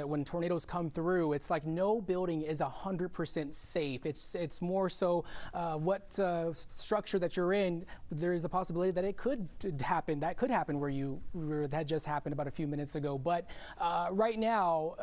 When tornadoes come through, it's like no building is 100% safe. It's more so what structure that you're in. There is a possibility that it could happen. That could happen where that just happened about a few minutes ago. But right now,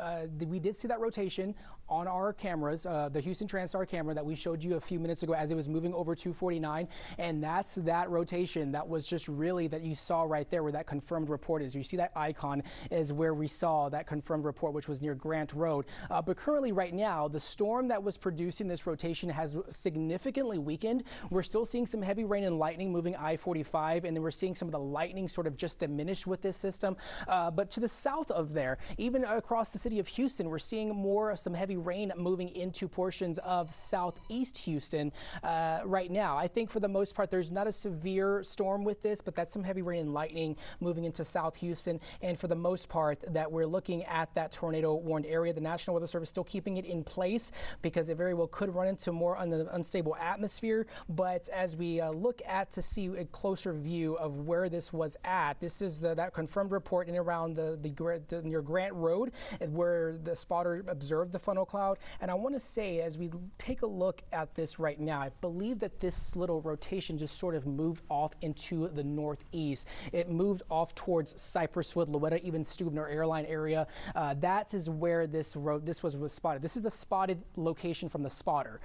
we did see that rotation on our cameras, the Houston TranStar camera that we showed you a few minutes ago as it was moving over 249, and that's that rotation that was just really that you saw right there where that confirmed report is. You see that icon is where we saw that confirmed report, which was near Grant Road. But currently right now, the storm that was producing this rotation has significantly weakened. We're still seeing some heavy rain and lightning moving I-45, and then we're seeing some of the lightning sort of just diminish with this system. But to the south of there, even across the city of Houston, we're seeing some heavy rain moving into portions of southeast Houston right now. I think for the most part, there's not a severe storm with this, but that's some heavy rain and lightning moving into South Houston. And for the most part, that we're looking at that tornado warned area. The National Weather Service still keeping it in place because it very well could run into more unstable atmosphere. But as we look at to see a closer view of where this was at, this is that confirmed report in around near Grant Road, where the spotter observed the funnel cloud. And I want to say, as we take a look at this right now, I believe that this little rotation just sort of moved off into the northeast. It moved off towards Cypresswood, Louetta, even Stubner Airline area. That is where this was spotted. This is the spotted location from the spotter.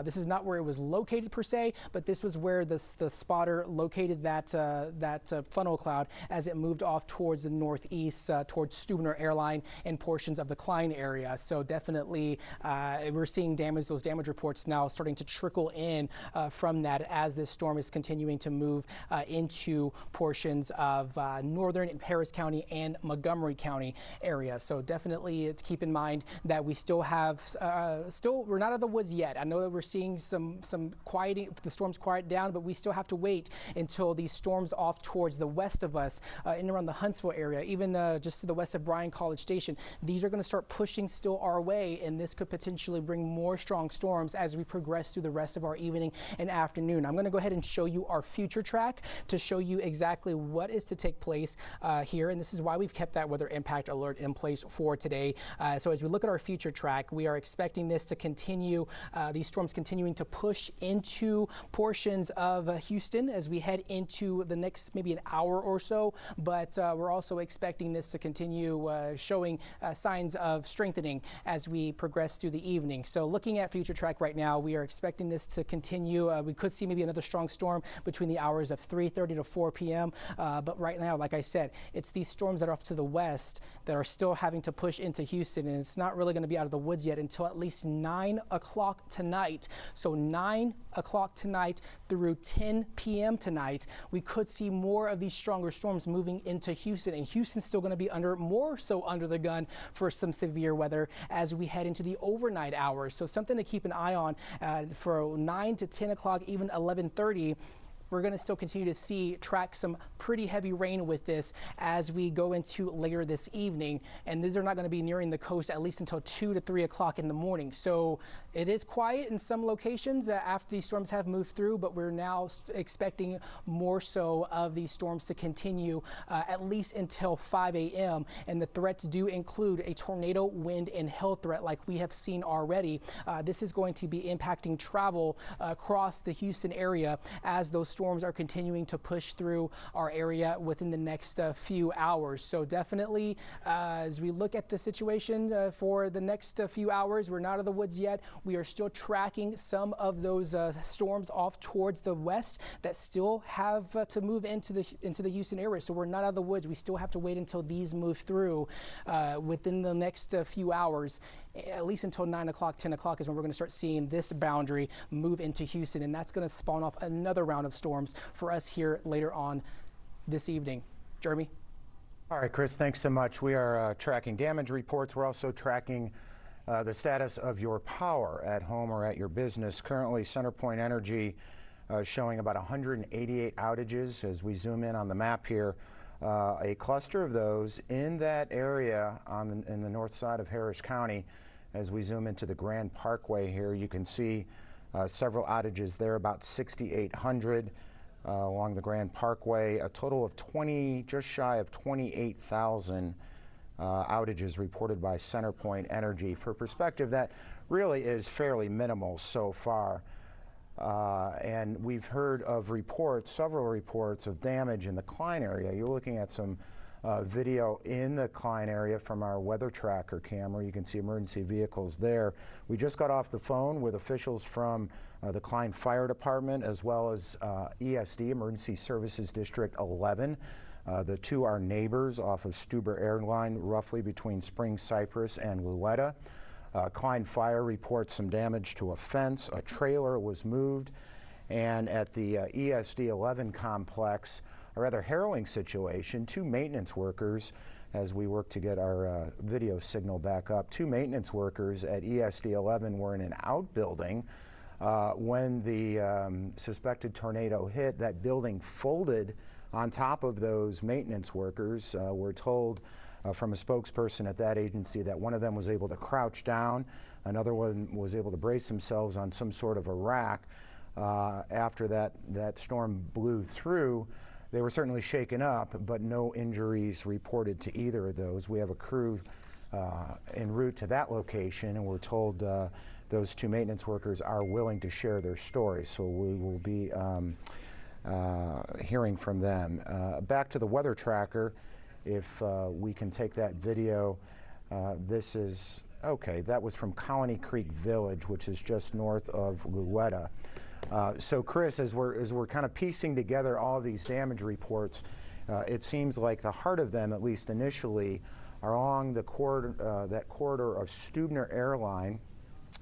This is not where it was located per se, but this was where the spotter located that funnel cloud as it moved off towards the northeast, towards Stubner Airline and portions of the Klein area. So definitely we're seeing those damage reports now starting to trickle in from that as this storm is continuing to move into portions of northern and Harris County and Montgomery County area. So definitely keep in mind that we still have, we're not out of the woods yet. I know that we're seeing some quieting, the storms quiet down, but we still have to wait until these storms off towards the west of us in around the Huntsville area, even just to the west of Bryan College Station. These are going to start pushing still our way, and this could potentially bring more strong storms as we progress through the rest of our evening and afternoon. I'm going to go ahead and show you our future track to show you exactly what is to take place here, and this is why we've kept that weather impact alert in place for today. So as we look at our future track, we are expecting this to continue, these storms continuing to push into portions of Houston as we head into the next maybe an hour or so, but we're also expecting this to continue showing signs of strengthening as we progress through the evening. So looking at future track right now, we are expecting this to continue. We could see maybe another strong storm between the hours of 3:30 to 4 p.m. But right now, like I said, it's these storms that are off to the west that are still having to push into Houston, and it's not really going to be out of the woods yet until at least 9 o'clock tonight. So 9 o'clock tonight through 10 p.m. tonight, we could see more of these stronger storms moving into Houston, and Houston's still going to be more so under the gun for some severe weather as we head into the overnight hours. So something to keep an eye on for 9 to 10 o'clock, even 11:30. We're going to still continue to track some pretty heavy rain with this as we go into later this evening. And these are not going to be nearing the coast at least until 2 to 3 o'clock in the morning. So it is quiet in some locations after these storms have moved through, but we're now expecting more so of these storms to continue at least until 5 a.m. And the threats do include a tornado, wind, and hail threat like we have seen already. This is going to be impacting travel across the Houston area as those storms are continuing to push through our area within the next few hours. So definitely as we look at the situation for the next few hours, we're not out of the woods yet. We are still tracking some of those storms off towards the west that still have to move into the Houston area. So we're not out of the woods. We still have to wait until these move through within the next few hours. At least until 9 o'clock, 10 o'clock is when we're going to start seeing this boundary move into Houston, and that's going to spawn off another round of storms for us here later on this evening. Jeremy? All right, Chris, thanks so much. We are tracking damage reports. We're also tracking the status of your power at home or at your business. Currently, CenterPoint Energy showing about 188 outages as we zoom in on the map here. A cluster of those in that area in the north side of Harris County. As we zoom into the Grand Parkway here, you can see several outages there, about 6,800 along the Grand Parkway. A total of just shy of 28,000 outages reported by CenterPoint Energy. For perspective, that really is fairly minimal so far. And we've heard of reports, several reports of damage in the Klein area. You're looking at some video in the Klein area from our weather tracker camera. You can see emergency vehicles there. We just got off the phone with officials from the Klein Fire Department as well as ESD, Emergency Services District 11. The two are neighbors off of Stuber Airline, roughly between Spring Cypress and Louetta. Klein Fire reports some damage to a fence. A trailer was moved. And at the ESD 11 complex, a rather harrowing situation. Two maintenance workers, as we work to get our video signal back up, two maintenance workers at ESD 11 were in an outbuilding when the suspected tornado hit. That building folded on top of those maintenance workers. We're told from a spokesperson at that agency that one of them was able to crouch down, another one was able to brace themselves on some sort of a rack. After that storm blew through, they were certainly shaken up, but no injuries reported to either of those. We have a crew en route to that location, and we're told those two maintenance workers are willing to share their stories, so we will be hearing from them. Back to the weather tracker, if we can take that video. This is, okay, that was from Colony Creek Village, which is just north of Louetta. So Chris, as we're kind of piecing together all of these damage reports, it seems like the heart of them, at least initially, are along the corridor, that corridor of Stuber Airline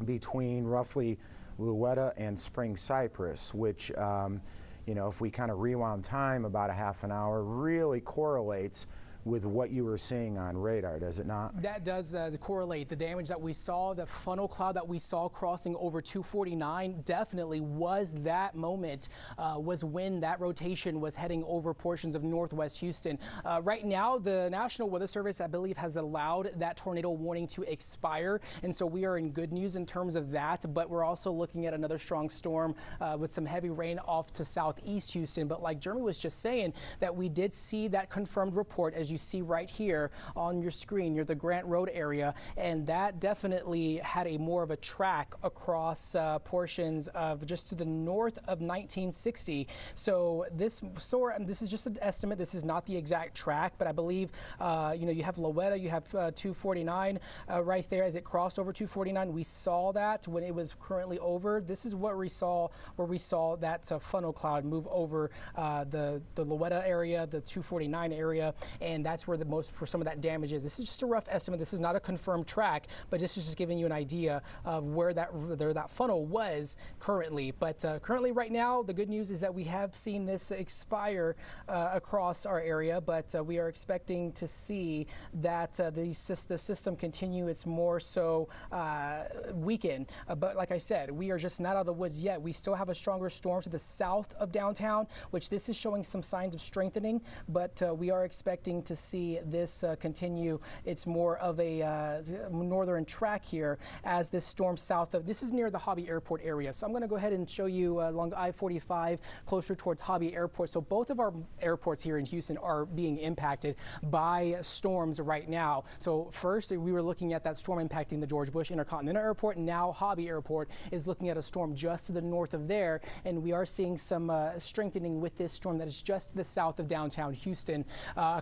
between roughly Louetta and Spring Cypress, which, you know, if we kind of rewound time about a half an hour, really correlates with what you were seeing on radar, does it not? That does correlate. The damage that we saw, the funnel cloud that we saw crossing over 249 definitely was that moment, was when that rotation was heading over portions of northwest Houston. Right now, the National Weather Service, I believe, has allowed that tornado warning to expire, and so we are in good news in terms of that, but we're also looking at another strong storm with some heavy rain off to southeast Houston. But like Jeremy was just saying, that we did see that confirmed report, as you see right here on your screen near the Grant Road area, and that definitely had a more of a track across portions of just to the north of 1960. So this is just an estimate. This is not the exact track, but I believe you know, you have Louetta, you have 249 right there as it crossed over 249. We saw that when it was currently over. This is what we saw, where we saw that funnel cloud move over the Louetta area, the 249 area, and that's where the most for some of that damage is. This is just a rough estimate. This is not a confirmed track, but this is just giving you an idea of where that funnel was currently. But currently right now, the good news is that we have seen this expire across our area, but we are expecting to see that the system continue its more so weaken. But like I said, we are just not out of the woods yet. We still have a stronger storm to the south of downtown, which this is showing some signs of strengthening, but we are expecting to see this continue. It's more of a northern track here as this storm south of, this is near the Hobby Airport area. So I'm going to go ahead and show you along I-45 closer towards Hobby Airport. So both of our airports here in Houston are being impacted by storms right now. So first we were looking at that storm impacting the George Bush Intercontinental Airport, and now Hobby Airport is looking at a storm just to the north of there, and we are seeing some strengthening with this storm that is just to the south of downtown Houston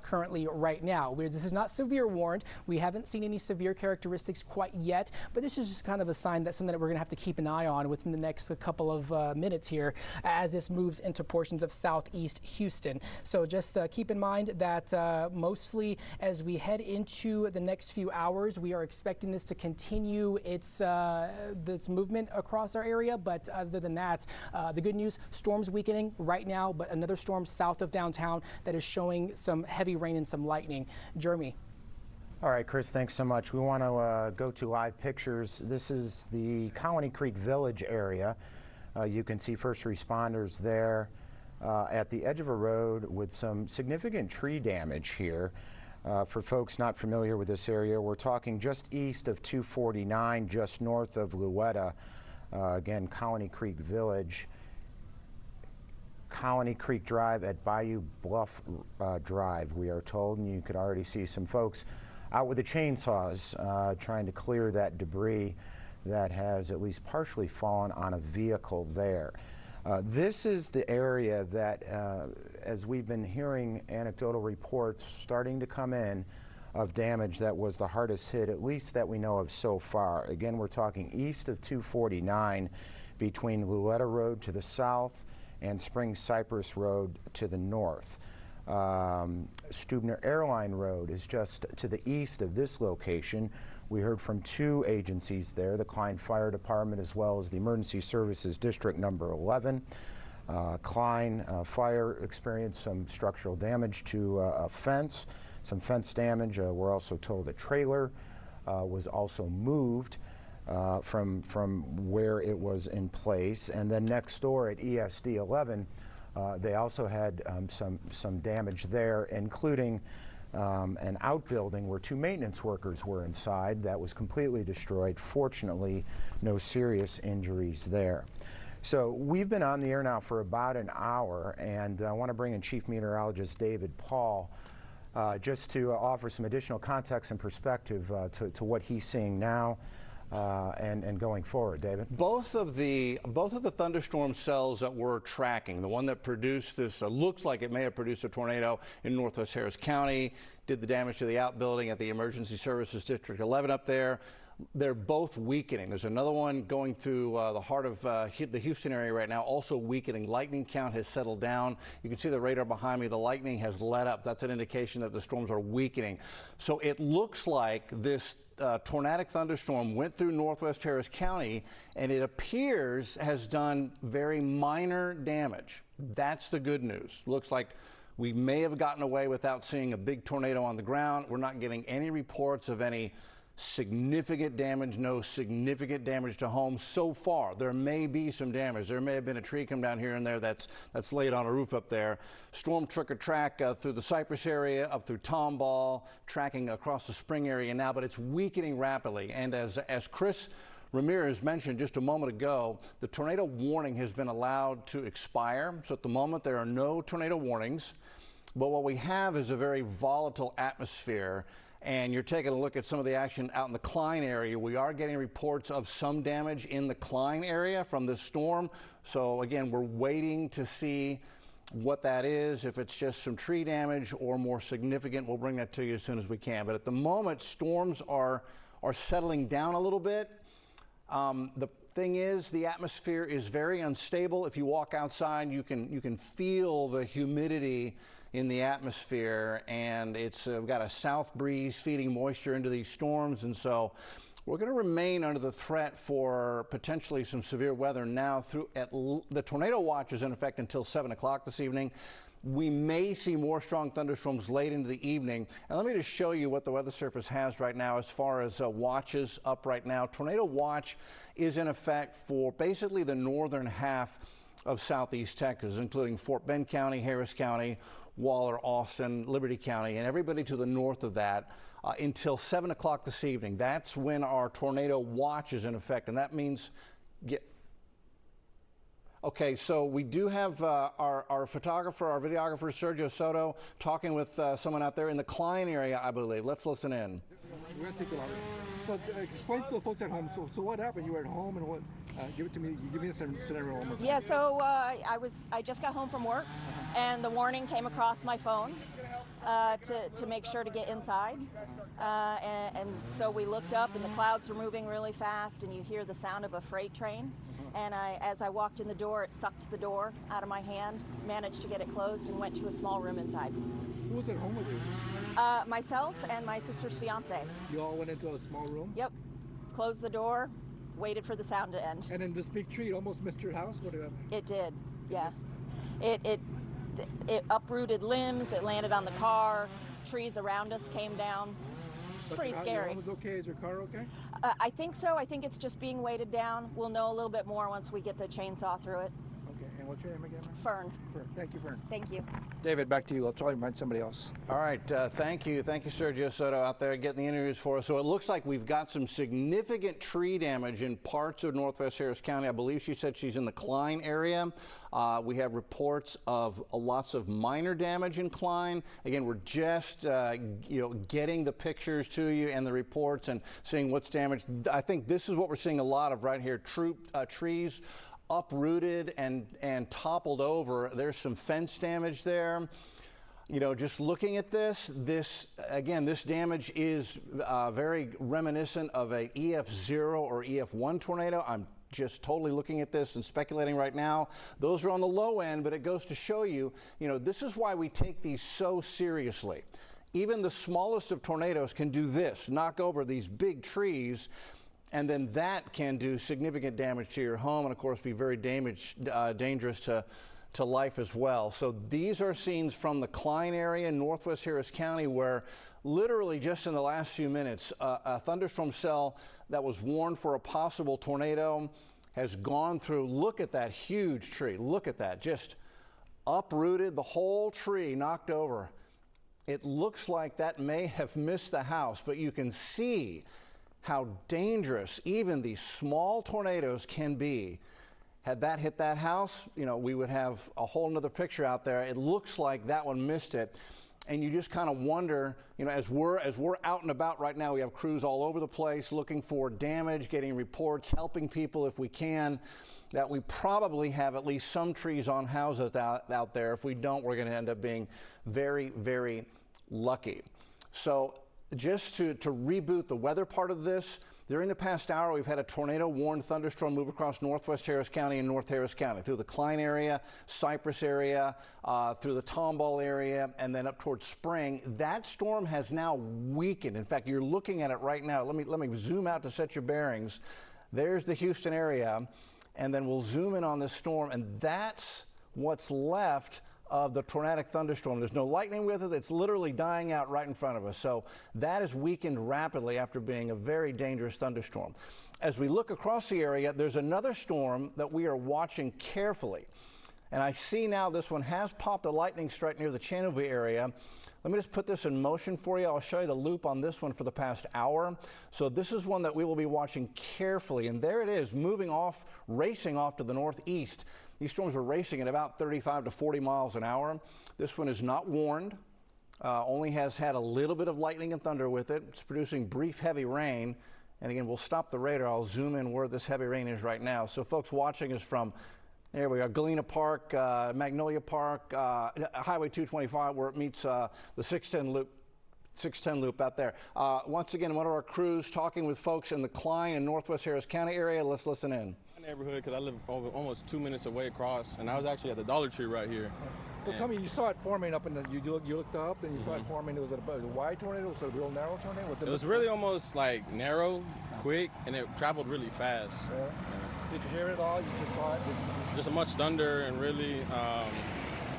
currently right now. This is not severe warned. We haven't seen any severe characteristics quite yet, but this is just kind of a sign that something that we're going to have to keep an eye on within the next couple of minutes here as this moves into portions of southeast Houston. So just keep in mind that mostly as we head into the next few hours, we are expecting this to continue its movement across our area. But other than that, the good news, storms weakening right now, but another storm south of downtown that is showing some heavy rain and some lightning. Jeremy. All right, Chris, thanks so much. We want to go to live pictures. This is the Colony Creek Village area. You can see first responders there at the edge of a road with some significant tree damage here. For folks not familiar with this area, we're talking just east of 249, just north of Louetta. Again, Colony Creek Village. Colony Creek Drive at Bayou Bluff Drive, we are told, and you could already see some folks out with the chainsaws trying to clear that debris that has at least partially fallen on a vehicle there. This is the area that, as we've been hearing anecdotal reports starting to come in of damage that was the hardest hit, at least that we know of so far. Again, we're talking east of 249 between Luletta Road to the south and Spring Cypress Road to the north. Stubner Airline Road is just to the east of this location. We heard from 2 agencies there, the Klein Fire Department as well as the Emergency Services District number 11. Klein Fire experienced some structural damage to a fence, some fence damage. We're also told a trailer was also moved from where it was in place. And then next door at ESD 11, they also had some damage there, including an outbuilding where 2 maintenance workers were inside that was completely destroyed. Fortunately, no serious injuries there. So we've been on the air now for about an hour, and I want to bring in Chief Meteorologist David Paul just to offer some additional context and perspective to what he's seeing now and going forward. David? Both of the thunderstorm cells that we're tracking, the one that produced this, looks like it may have produced a tornado in northwest Harris County, did the damage to the outbuilding at the Emergency Services District 11 up there. They're both weakening. There's another one going through the heart of the Houston area right now, also weakening. Lightning count has settled down. You can see the radar behind me. The lightning has let up. That's an indication that the storms are weakening. So it looks like this tornadic thunderstorm went through northwest Harris County, and it appears has done very minor damage. That's the good news. Looks like we may have gotten away without seeing a big tornado on the ground. We're not getting any reports of any significant damage, no significant damage to homes so far. There may be some damage. There may have been a tree come down here and there that's laid on a roof up there. Storm took a track through the Cypress area, up through Tomball, tracking across the Spring area now, but it's weakening rapidly. And as Chris Ramirez mentioned just a moment ago, the tornado warning has been allowed to expire. So at the moment, there are no tornado warnings. But what we have is a very volatile atmosphere. And you're taking a look at some of the action out in the Klein area. We are getting reports of some damage in the Klein area from this storm. So again, we're waiting to see what that is. If it's just some tree damage or more significant, we'll bring that to you as soon as we can. But at the moment, storms are settling down a little bit. The thing is, the atmosphere is very unstable. If you walk outside, you can feel the humidity in the atmosphere, and it's got a south breeze feeding moisture into these storms, and so we're going to remain under the threat for potentially some severe weather now through the tornado watch is in effect until 7 o'clock this evening. We may see more strong thunderstorms late into the evening. And let me just show you what the Weather Service has right now as far as watches up right now. Tornado watch is in effect for basically the northern half of southeast Texas, including Fort Bend County, Harris County, Waller, Austin, Liberty County, and everybody to the north of that until 7 o'clock this evening. That's when our tornado watch is in effect, and that means okay, so we do have our photographer, our videographer, Sergio Soto, talking with someone out there in the Klein area, I believe. Let's listen in. We're going to take a lot. So explain to the folks at home. So what happened? You were at home, and what? Give it to me. Give me a scenario. Yeah. So I just got home from work, and the warning came across my phone to make sure to get inside. And so we looked up, and the clouds were moving really fast, and you hear the sound of a freight train. And as I walked in the door, it sucked the door out of my hand, managed to get it closed, and went to a small room inside. Who was at home with you? Myself and my sister's fiance. You all went into a small room? Yep. Closed the door, waited for the sound to end. And then this big tree almost missed your house? What happened? It did, yeah. It uprooted limbs, it landed on the car, trees around us came down. It's pretty scary. Your home is okay? Is your car okay? I think so. I think it's just being weighted down. We'll know a little bit more once we get the chainsaw through it. Okay. And What's your name again, ma'am? Fern. Fern. Thank you, Fern. Thank you. David, back to you. I'll try to find somebody else. All right, thank you, Sergio Soto out there getting the interviews for us. So it looks like we've got some significant tree damage in parts of Northwest Harris County. I believe she said she's in the Klein area. We have reports of lots of minor damage in Klein. Again, we're just getting the pictures to you and the reports and seeing what's damaged. I think this is what we're seeing a lot of right here. Trees uprooted and toppled over. There's some fence damage there. You know, just looking at this damage is very reminiscent of a EF0 or EF1 tornado. I'm just totally looking at this and speculating right now. Those are on the low end, but it goes to show you, this is why we take these so seriously. Even the smallest of tornadoes can do this, knock over these big trees, and then that can do significant damage to your home and, of course, be very dangerous to life as well. So these are scenes from the Klein area in Northwest Harris County where literally just in the last few minutes, a thunderstorm cell that was warned for a possible tornado has gone through. Look at that huge tree. Look at that. Just uprooted, the whole tree knocked over. It looks like that may have missed the house, but you can see how dangerous even these small tornadoes can be. Had that hit that house, we would have a whole nother picture out there. It looks like that one missed it. And you just kind of wonder, as we're out and about right now, we have crews all over the place looking for damage, getting reports, helping people if we can, that we probably have at least some trees on houses out there. If we don't, we're going to end up being very, very lucky. So just to reboot the weather part of this, during the past hour, we've had a tornado-warned thunderstorm move across Northwest Harris County and North Harris County, through the Klein area, Cypress area, through the Tomball area, and then up towards Spring. That storm has now weakened. In fact, you're looking at it right now. Let me zoom out to set your bearings. There's the Houston area, and then we'll zoom in on this storm, and that's what's left of the tornadic thunderstorm. There's no lightning with it. It's literally dying out right in front of us. So that has weakened rapidly after being a very dangerous thunderstorm. As we look across the area, there's another storm that we are watching carefully. And I see now this one has popped a lightning strike near the Channelview area. Let me just put this in motion for you. I'll show you the loop on this one for the past hour. So this is one that we will be watching carefully. And there it is, moving off, racing off to the northeast. These storms are racing at about 35 to 40 miles an hour. This one is not warned, only has had a little bit of lightning and thunder with it. It's producing brief heavy rain. And again, we'll stop the radar. I'll zoom in where this heavy rain is right now. So folks watching us from, there we are, Galena Park, Magnolia Park, Highway 225, where it meets the 610 loop out there. Once again, one of our crews talking with folks in the Klein and Northwest Harris County area. Let's listen in. My neighborhood, because I live almost 2 minutes away across, and I was actually at the Dollar Tree right here. So tell me, you saw it forming up in the, you looked up and you saw it forming. Was it a wide tornado? Was it a real narrow tornado? It was really almost like narrow, quick, and it traveled really fast. Yeah. Did you hear it all? You just saw it? Just a much thunder and really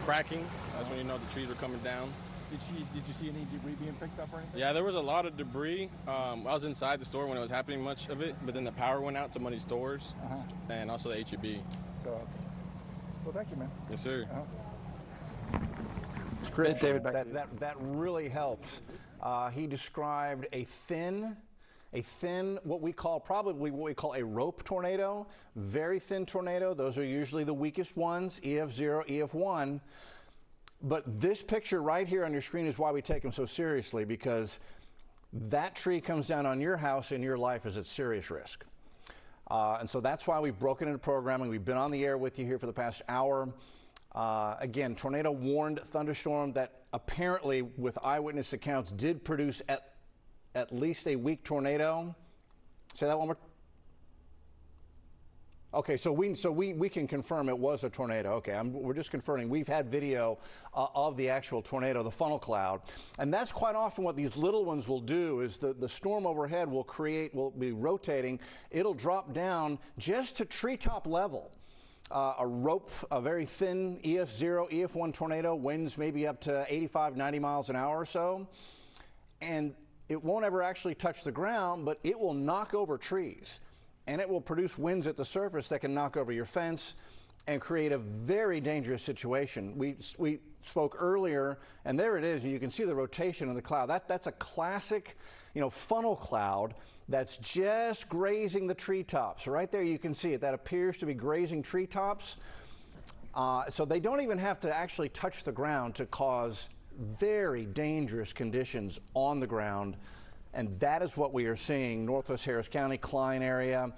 cracking. That's when you know the trees were coming down. Did you see any debris being picked up or anything? Yeah, there was a lot of debris. I was inside the store when it was happening, much of it, but then the power went out to many stores and also the HEB. So, well, thank you, man. Yes, sir. Chris, David, back to you. That really helps. He described a thin, what we call a rope tornado, very thin tornado. Those are usually the weakest ones, EF0, EF1. But this picture right here on your screen is why we take them so seriously, because that tree comes down on your house and your life is at serious risk. And so that's why we've broken into programming. We've been on the air with you here for the past hour. Again, tornado warned thunderstorm that apparently, with eyewitness accounts, did produce at least a weak tornado. Say that one more. Okay, so we can confirm it was a tornado. Okay, we're just confirming. We've had video of the actual tornado, the funnel cloud, and that's quite often what these little ones will do. Is the storm overhead will be rotating. It'll drop down just to treetop level. A very thin EF0, EF1 tornado, winds maybe up to 85, 90 miles an hour or so, and it won't ever actually touch the ground, but it will knock over trees. And it will produce winds at the surface that can knock over your fence, and create a very dangerous situation. We spoke earlier, and there it is. You can see the rotation of the cloud. That's a classic, funnel cloud that's just grazing the treetops. Right there you can see it. That appears to be grazing treetops. So they don't even have to actually touch the ground to cause very dangerous conditions on the ground. And that is what we are seeing. Northwest Harris County, Klein area,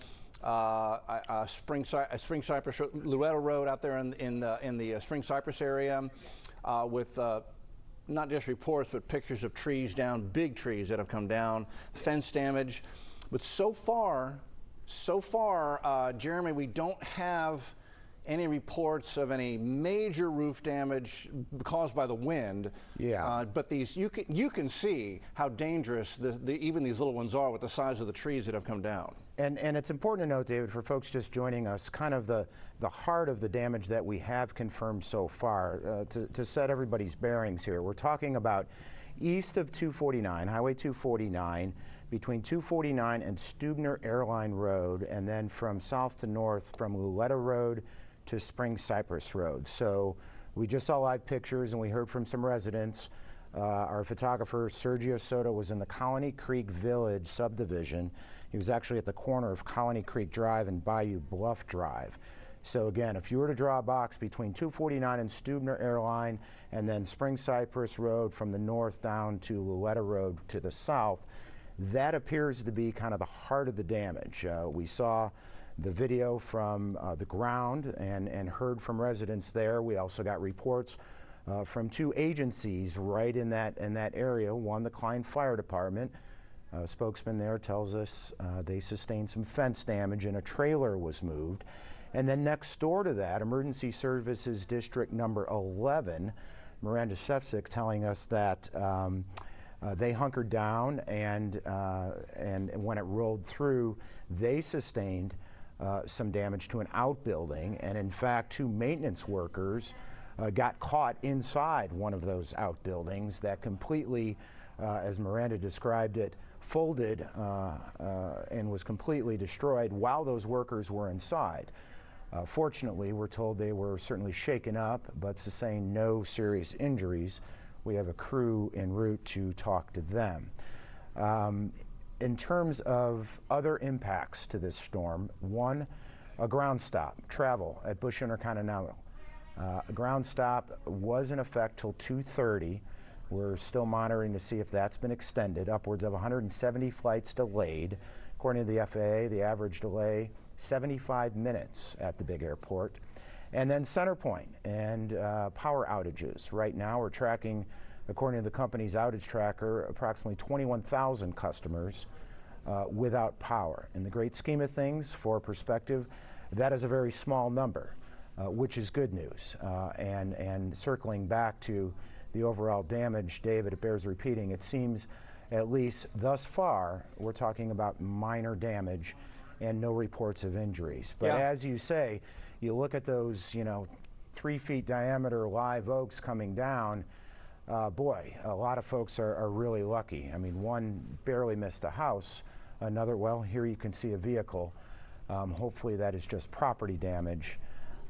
Spring Cypress, Loretto Road out there in the Spring Cypress area, with not just reports but pictures of trees down, big trees that have come down, fence damage. But so far, Jeremy, we don't have any reports of any major roof damage caused by the wind. Yeah. But these, you can see how dangerous even these little ones are with the size of the trees that have come down. And it's important to note, David, for folks just joining us, kind of the heart of the damage that we have confirmed so far, to set everybody's bearings here. We're talking about east of 249, Highway 249, between 249 and Stubner Airline Road, and then from south to north from Loretto Road to Spring Cypress Road. So we just saw live pictures and we heard from some residents. Our photographer, Sergio Soto, was in the Colony Creek Village subdivision. He was actually at the corner of Colony Creek Drive and Bayou Bluff Drive. So again, if you were to draw a box between 249 and Stubner Airline and then Spring Cypress Road from the north down to Loretto Road to the south, that appears to be kind of the heart of the damage. We saw the video from the ground and heard from residents there. We also got reports from two agencies right in that area. One, the Klein Fire Department. A spokesman there tells us they sustained some fence damage and a trailer was moved. And then next door to that, Emergency Services District number 11, Miranda Shefczyk telling us that they hunkered down and when it rolled through, they sustained some damage to an outbuilding, and in fact, two maintenance workers got caught inside one of those outbuildings that completely, as Miranda described it, folded and was completely destroyed while those workers were inside. Fortunately, we're told they were certainly shaken up, but sustained no serious injuries. We have a crew en route to talk to them. In terms of other impacts to this storm, one, a ground stop, travel at Bush Intercontinental. A ground stop was in effect till 2:30. We're still monitoring to see if that's been extended. Upwards of 170 flights delayed. According to the FAA, the average delay, 75 minutes at the big airport. And then Centerpoint and power outages. Right now we're tracking, according to the company's outage tracker, approximately 21,000 customers without power. In the great scheme of things, for perspective, that is a very small number, which is good news. And circling back to the overall damage, David, it bears repeating, it seems, at least thus far, we're talking about minor damage and no reports of injuries. But as you say, you look at those, 3 feet diameter live oaks coming down, boy, a lot of folks are really lucky. I mean, one barely missed a house, another, well, here you can see a vehicle. Hopefully that is just property damage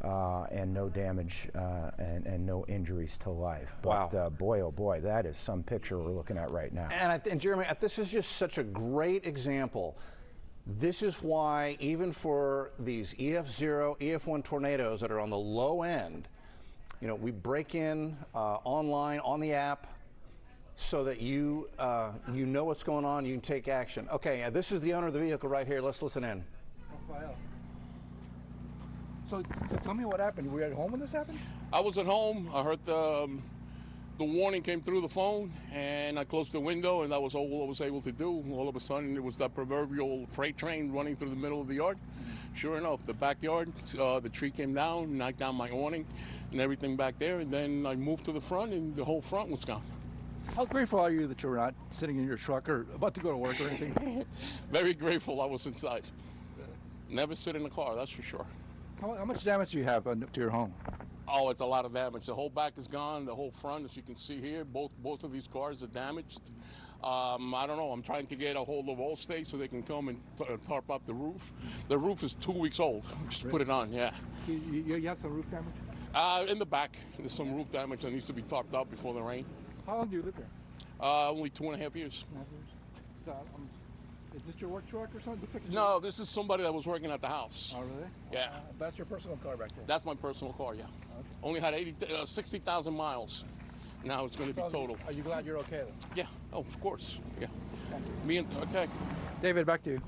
and no damage and no injuries to life. But wow. Boy, oh boy, that is some picture we're looking at right now. And Jeremy, this is just such a great example. This is why, even for these EF0, EF1 tornadoes that are on the low end, we break in online on the app so that you know what's going on, you can take action. Okay, this is the owner of the vehicle right here. Let's listen in. So tell me what happened. Were you at home when this happened? I was at home. I heard the warning came through the phone, and I closed the window, and that was all I was able to do. All of a sudden, it was that proverbial freight train running through the middle of the yard. Sure enough, the backyard, the tree came down, knocked down my awning and everything back there, and then I moved to the front, and the whole front was gone. How grateful are you that you're not sitting in your truck or about to go to work or anything? Very grateful I was inside. Never sit in the car, that's for sure. How much damage do you have to your home? Oh, it's a lot of damage. The whole back is gone. The whole front, as you can see here, both of these cars are damaged. I don't know. I'm trying to get a hold of Allstate so they can come and tarp up the roof. The roof is 2 weeks old. Just put it on, yeah. You have some roof damage? In the back, there's some roof damage that needs to be tarped up before the rain. How long do you live here? Only 2.5 years. So, is this your work truck or something? Looks like it's No, this is somebody that was working at the house. Oh, really? Yeah. That's your personal car back there? That's my personal car, yeah. Okay. Only had 60,000 miles. Now it's going to be total. Are you glad you're okay then? Yeah, oh, of course, yeah. Okay. David, back to you.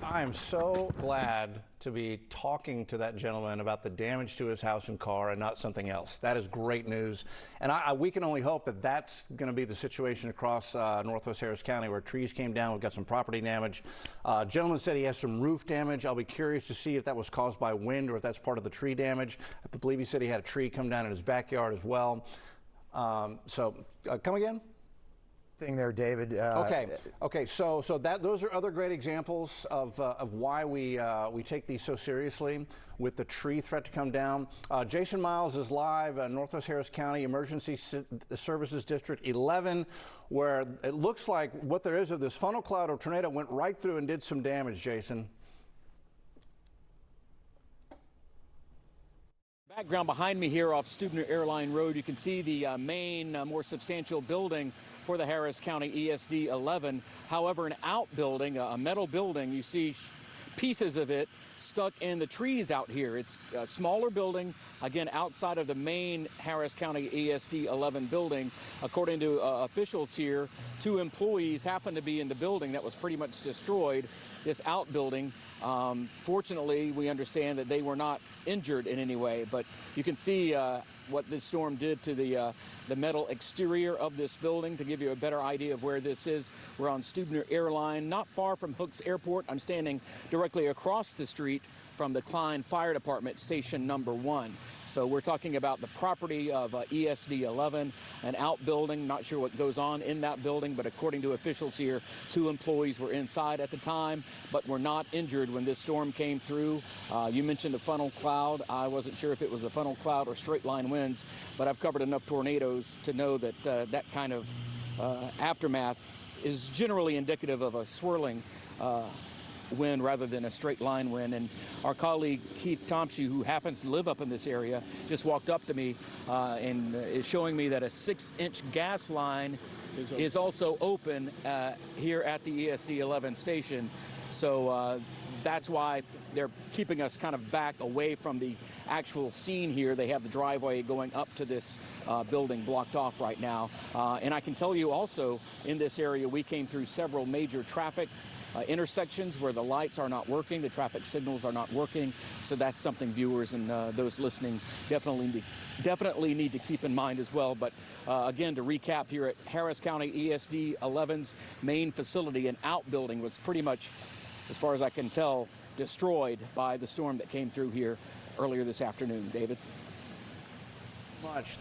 I am so glad to be talking to that gentleman about the damage to his house and car and not something else. That is great news. And we can only hope that that's going to be the situation across Northwest Harris County where trees came down. We've got some property damage. Gentleman said he has some roof damage. I'll be curious to see if that was caused by wind or if that's part of the tree damage. I believe he said he had a tree come down in his backyard as well. Come again? Thing there, David. Okay. So those are other great examples of why we take these so seriously with the tree threat to come down. Jason Miles is live, Northwest Harris County Emergency Services District 11, where it looks like what there is of this funnel cloud or tornado went right through and did some damage. Jason. Background behind me here off Stubner Airline Road, you can see the main, more substantial building for the Harris County ESD 11. However, an outbuilding, a metal building, you see pieces of it stuck in the trees out here. It's a smaller building, again, outside of the main Harris County ESD 11 building. According to officials here, 2 employees happened to be in the building that was pretty much destroyed, this outbuilding. Fortunately, we understand that they were not injured in any way, but you can see what this storm did to the metal exterior of this building. To give you a better idea of where this is, we're on Stubner Airline, not far from Hooks Airport. I'm standing directly across the street from the Klein Fire Department Station Number 1. So we're talking about the property of ESD 11, an outbuilding. Not sure what goes on in that building, but according to officials here, 2 employees were inside at the time, but were not injured when this storm came through. You mentioned a funnel cloud. I wasn't sure if it was a funnel cloud or straight line winds, but I've covered enough tornadoes to know that that kind of aftermath is generally indicative of a swirling wind rather than a straight line wind. And our colleague Keith Thompson, who happens to live up in this area, just walked up to me and is showing me that a 6-inch gas line is also open here at the ESD 11 station. So that's why they're keeping us kind of back away from the actual scene here. They have the driveway going up to this building blocked off right now. And I can tell you also, in this area, we came through several major traffic intersections where the lights are not working, the traffic signals are not working. So that's something viewers and those listening definitely need to keep in mind as well. But again, to recap, here at Harris County ESD 11's main facility, an outbuilding was pretty much, as far as I can tell, destroyed by the storm that came through here earlier this afternoon. David?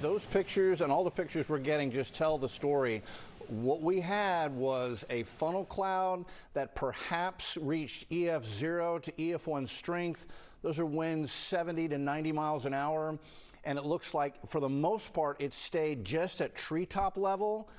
Those pictures and all the pictures we're getting just tell the story. What we had was a funnel cloud that perhaps reached EF0 to EF1 strength. Those are winds 70 to 90 miles an hour. And it looks like, for the most part, it stayed just at treetop level,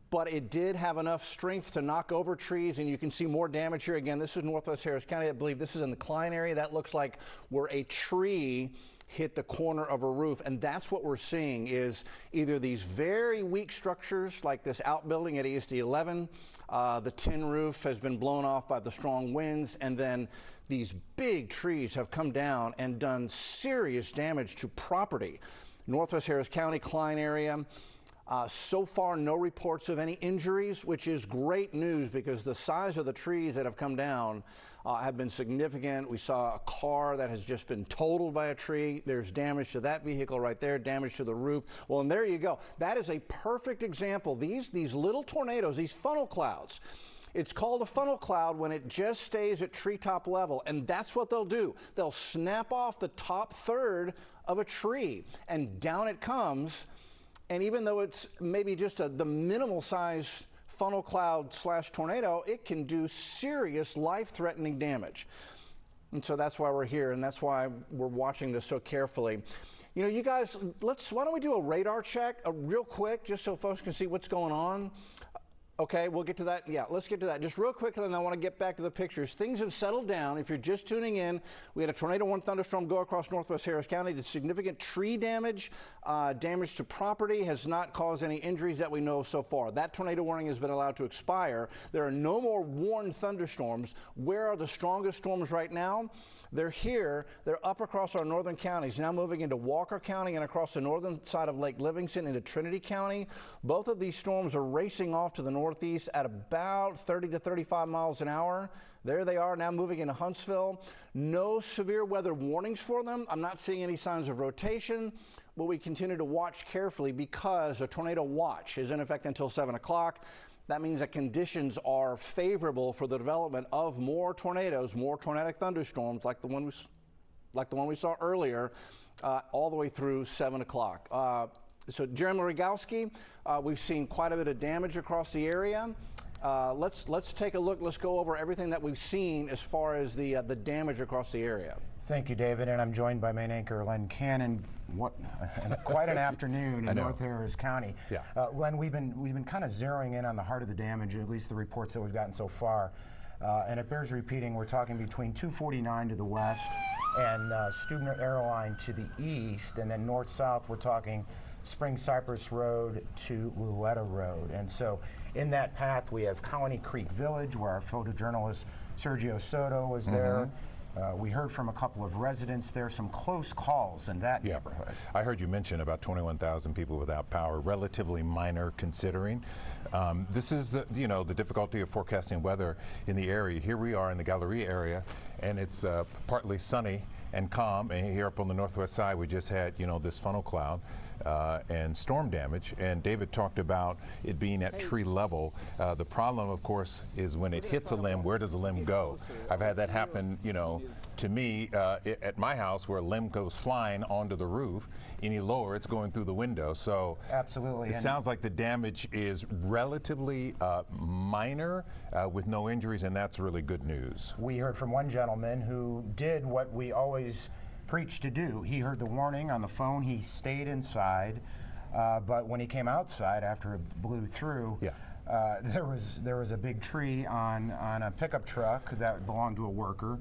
but it did have enough strength to knock over trees, and you can see more damage here. Again, this is Northwest Harris County. I believe this is in the Klein area. That looks like where a tree hit the corner of a roof, and that's what we're seeing is either these very weak structures like this outbuilding at ESD 11, the tin roof has been blown off by the strong winds, and then these big trees have come down and done serious damage to property. Northwest Harris County, Klein area. So far, no reports of any injuries, which is great news because the size of the trees that have come down have been significant. We saw a car that has just been totaled by a tree. There's damage to that vehicle right there, damage to the roof. Well, and there you go. That is a perfect example. These little tornadoes, these funnel clouds, it's called a funnel cloud when it just stays at treetop level, and that's what they'll do. They'll snap off the top third of a tree, and down it comes. And even though it's maybe just the minimal size funnel cloud / tornado, it can do serious life-threatening damage. And so that's why we're here, and that's why we're watching this so carefully. You know, you guys, why don't we do a radar check real quick, just so folks can see what's going on. Okay, we'll get to that. Yeah, let's get to that. Just real quickly, and I want to get back to the pictures. Things have settled down. If you're just tuning in, we had a tornado warning thunderstorm go across northwest Harris County. Did significant tree damage. Damage to property, has not caused any injuries that we know of so far. That tornado warning has been allowed to expire. There are no more warned thunderstorms. Where are the strongest storms right now? They're here. They're up across our northern counties, now moving into Walker County and across the northern side of Lake Livingston into Trinity County. Both of these storms are racing off to the northeast at about 30 to 35 miles an hour. There they are now moving into Huntsville. No severe weather warnings for them. I'm not seeing any signs of rotation, but we continue to watch carefully because a tornado watch is in effect until 7 o'clock. That means that conditions are favorable for the development of more tornadoes, more tornadic thunderstorms like the one we saw earlier, all the way through 7 o'clock. So Jeremy Rogowski, we've seen quite a bit of damage across the area. Let's take a look. Let's go over everything that we've seen as far as the damage across the area. Thank you, David, and I'm joined by main anchor Len Cannon. Quite an afternoon in North Harris County. Yeah. Len, we've been kind of zeroing in on the heart of the damage, at least the reports that we've gotten so far. And it bears repeating, we're talking between 249 to the west and Stubner Airline to the east, and then north-south we're talking Spring Cypress Road to Louetta Road. And so in that path we have Colony Creek Village, where our photojournalist Sergio Soto was there. We heard from a couple of residents there, some close calls in that neighborhood. I heard you mention about 21,000 people without power, relatively minor considering. This is the difficulty of forecasting weather in the area. Here we are in the Galleria area, and it's partly sunny and calm. And here up on the northwest side, we just had this funnel cloud and storm damage. And David talked about it being at tree level. The problem, of course, is when it hits a limb, where does the limb go? I've had that happen, to me at my house, where a limb goes flying onto the roof. Any lower, it's going through the window. So absolutely, it sounds like the damage is relatively minor with no injuries, and that's really good news. We heard from one gentleman who did what we always preach to do. He heard the warning on the phone. He stayed inside, but when he came outside after it blew through, there was a big tree on a pickup truck that belonged to a worker.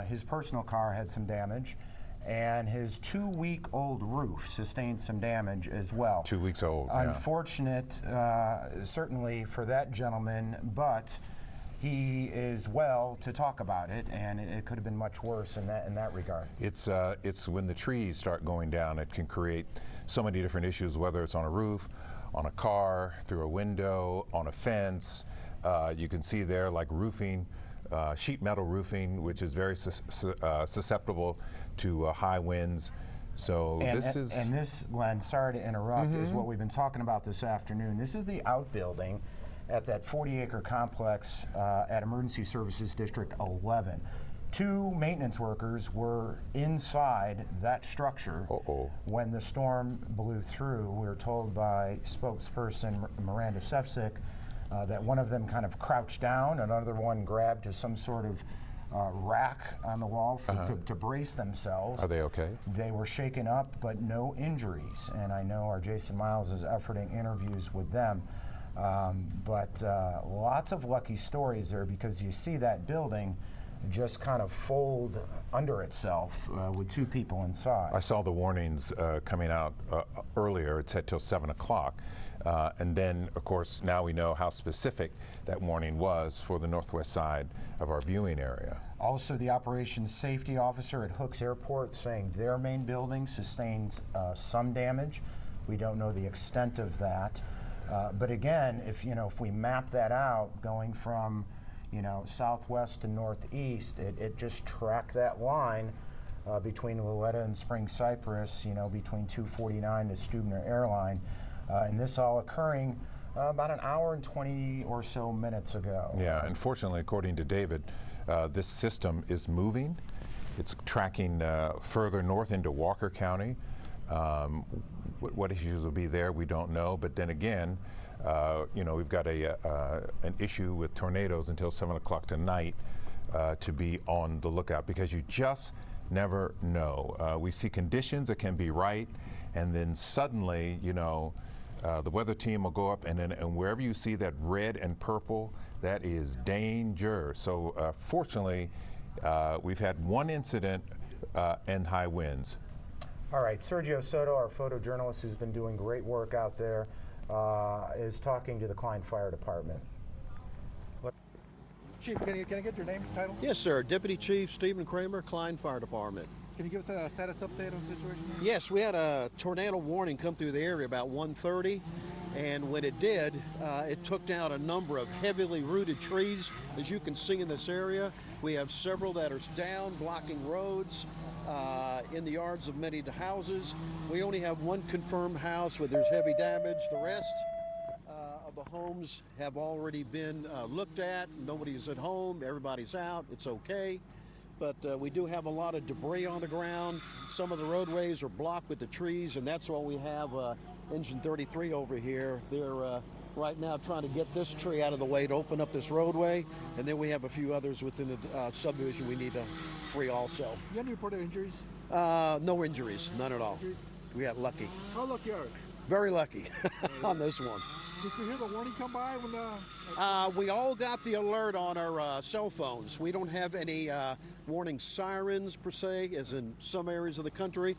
His personal car had some damage, and his 2-week-old roof sustained some damage as well. 2 weeks old. Unfortunate, certainly for that gentleman, but he is well to talk about it, and it could have been much worse in that regard. It's when the trees start going down, it can create so many different issues, whether it's on a roof, on a car, through a window, on a fence. You can see there, like roofing, sheet metal roofing, which is very susceptible to high winds. So this, Len, sorry to interrupt, is what we've been talking about this afternoon. This is the outbuilding at that 40-acre complex at Emergency Services District 11. 2 maintenance workers were inside that structure when the storm blew through. We were told by spokesperson Miranda Sefcik that one of them kind of crouched down, another one grabbed to some sort of rack on the wall to brace themselves. Are they okay? They were shaken up, but no injuries. And I know our Jason Miles is efforting interviews with them. But lots of lucky stories there, because you see that building just kind of fold under itself with 2 people inside. I saw the warnings coming out earlier. It said till 7 o'clock. And then, of course, now we know how specific that warning was for the northwest side of our viewing area. Also, the operations safety officer at Hooks Airport saying their main building sustained some damage. We don't know the extent of that. But again, if we map that out, going from southwest to northeast, it just tracked that line between Louetta and Spring Cypress, between 249 to Stubner Airline, and this all occurring about an hour and 20 or so minutes ago. Yeah, unfortunately, according to David, this system is moving. It's tracking further north into Walker County. What issues will be there, we don't know. But then again, we've got an issue with tornadoes until 7 o'clock tonight to be on the lookout, because you just never know. We see conditions that can be right, and then suddenly, you know, the weather team will go up, and wherever you see that red and purple, that is danger. So fortunately, we've had one incident and high winds. All right, Sergio Soto, our photojournalist who's been doing great work out there, is talking to the Klein Fire Department. Chief, can I get your name and title? Yes, sir. Deputy Chief Stephen Kramer, Klein Fire Department. Can you give us a status update on the situation here? Yes, we had a tornado warning come through the area about 1:30, and when it did, it took down a number of heavily rooted trees. As you can see in this area, we have several that are down, blocking roads in the yards of many houses. We only have one confirmed house where there's heavy damage. The rest of the homes have already been looked at. Nobody's at home, everybody's out, it's okay. But we do have a lot of debris on the ground. Some of the roadways are blocked with the trees, and that's why we have Engine 33 over here. They're right now trying to get this tree out of the way to open up this roadway, and then we have a few others within the subdivision we need to free also. You have any reported injuries? No injuries, none at all. Injuries? We got lucky. How lucky are you? Very lucky on this one. Did you hear the warning come by when we all got the alert on our cell phones. We don't have any warning sirens per se, as in some areas of the country.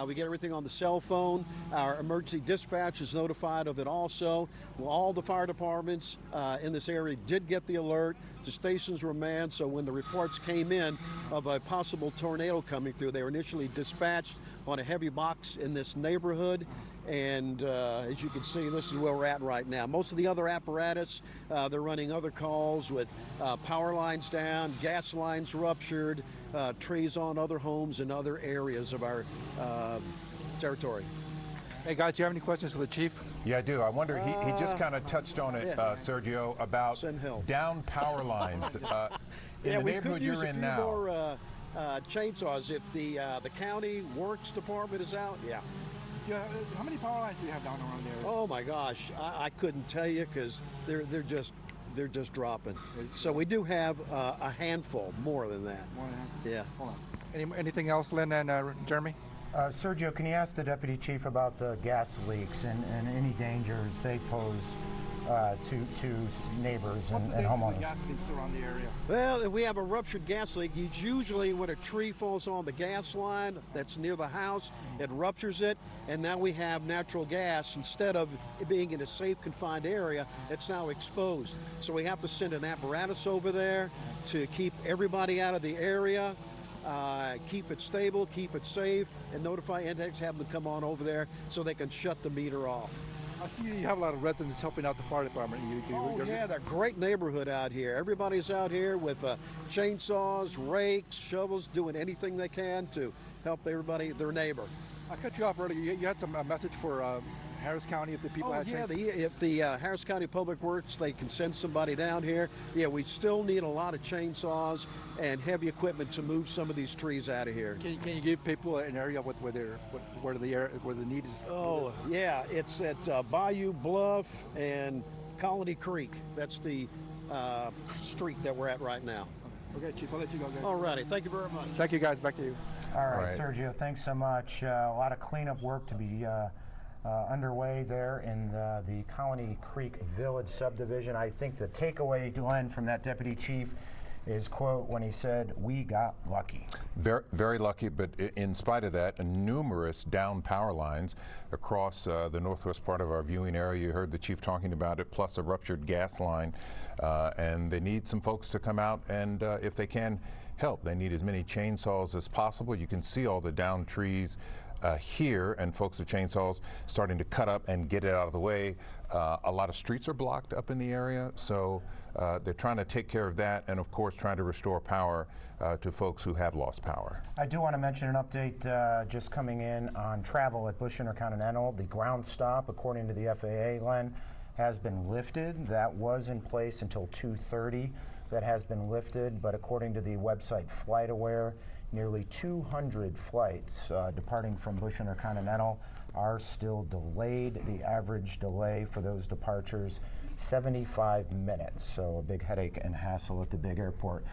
We get everything on the cell phone. Our emergency dispatch is notified of it also. Well, all the fire departments in this area did get the alert. The stations were manned, so when the reports came in of a possible tornado coming through, they were initially dispatched on a heavy box in this neighborhood. And as you can see, this is where we're at right now. Most of the other apparatus, they're running other calls with power lines down, gas lines ruptured, trees on other homes in other areas of our territory. Hey guys, do you have any questions for the chief? Yeah, I do. I wonder, he just kind of touched on it, Sergio, about down power lines. In the neighborhood you're in now. More chainsaws if the county works department is out. Yeah. Yeah, how many power lines do you have down around there? Oh my gosh, I couldn't tell you because they're just dropping. So we do have a handful more than that. More than that? Yeah. Hold on. Anything else, Lynn and Jeremy? Sergio, can you ask the Deputy Chief about the gas leaks and any dangers they pose to neighbors and homeowners? Gas leaks around the area? Well, if we have a ruptured gas leak, it's usually when a tree falls on the gas line that's near the house, it ruptures it, and now we have natural gas. Instead of it being in a safe, confined area, it's now exposed. So we have to send an apparatus over there to keep everybody out of the area, keep it stable, keep it safe, and notify Intex, have them come on over there so they can shut the meter off. I see you have a lot of residents helping out the fire department. Yeah, they're a great neighborhood out here. Everybody's out here with chainsaws, rakes, shovels, doing anything they can to help everybody, their neighbor. I cut you off earlier. You had a message for Harris County if the people had if the Harris County Public Works, they can send somebody down here. Yeah, we still need a lot of chainsaws and heavy equipment to move some of these trees out of here. Can you give people an area where the need is? Oh yeah, it's at Bayou Bluff and Colony Creek. That's the street that we're at right now. Okay, Chief, I'll let you go, guys. All righty, thank you very much. Thank you, guys. Back to you. All right, Sergio, thanks so much. A lot of cleanup work to be underway there in the Colony Creek Village subdivision. I think the takeaway, Glenn, from that Deputy Chief is, quote, when he said, "We got lucky." Very, very lucky, but in spite of that, numerous down power lines across the northwest part of our viewing area. You heard the chief talking about it, plus a ruptured gas line. And they need some folks to come out and, if they can, help. They need as many chainsaws as possible. You can see all the down trees here, and folks with chainsaws starting to cut up and get it out of the way. A lot of streets are blocked up in the area, so they're trying to take care of that, and of course trying to restore power to folks who have lost power. I do want to mention an update just coming in on travel at Bush Intercontinental. The ground stop, according to the FAA, Len, has been lifted. That was in place until 2:30. That has been lifted, but according to the website FlightAware, nearly 200 flights departing from Bush Intercontinental are still delayed. The average delay for those departures, 75 minutes. So a big headache and hassle at the big airport.